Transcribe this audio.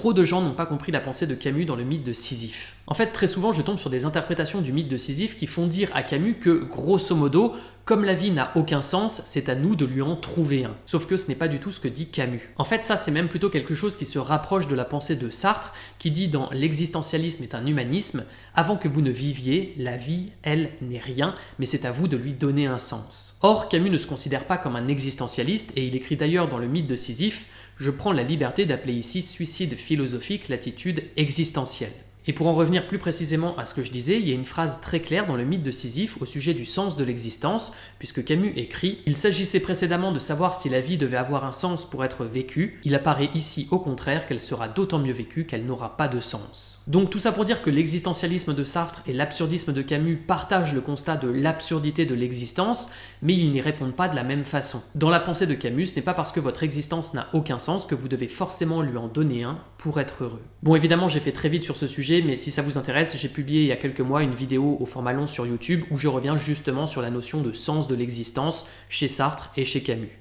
trop de gens n'ont pas compris la pensée de Camus dans le mythe de Sisyphe. En fait, très souvent, je tombe sur des interprétations du mythe de Sisyphe qui font dire à Camus que, grosso modo, comme la vie n'a aucun sens, c'est à nous de lui en trouver un. Sauf que ce n'est pas du tout ce que dit Camus. En fait, ça, c'est même plutôt quelque chose qui se rapproche de la pensée de Sartre, qui dit dans L'existentialisme est un humanisme, avant que vous ne viviez, la vie, elle, n'est rien, mais c'est à vous de lui donner un sens. Or, Camus ne se considère pas comme un existentialiste, et il écrit d'ailleurs dans le mythe de Sisyphe, je prends la liberté d'appeler ici suicide philosophique l'attitude existentielle. Et pour en revenir plus précisément à ce que je disais, il y a une phrase très claire dans le mythe de Sisyphe au sujet du sens de l'existence, puisque Camus écrit « Il s'agissait précédemment de savoir si la vie devait avoir un sens pour être vécue, il apparaît ici au contraire qu'elle sera d'autant mieux vécue qu'elle n'aura pas de sens. » Donc tout ça pour dire que l'existentialisme de Sartre et l'absurdisme de Camus partagent le constat de l'absurdité de l'existence, mais ils n'y répondent pas de la même façon. Dans la pensée de Camus, ce n'est pas parce que votre existence n'a aucun sens que vous devez forcément lui en donner un pour être heureux. Bon, évidemment, j'ai fait très vite sur ce sujet, mais si ça vous intéresse, j'ai publié il y a quelques mois une vidéo au format long sur YouTube où je reviens justement sur la notion de sens de l'existence chez Sartre et chez Camus.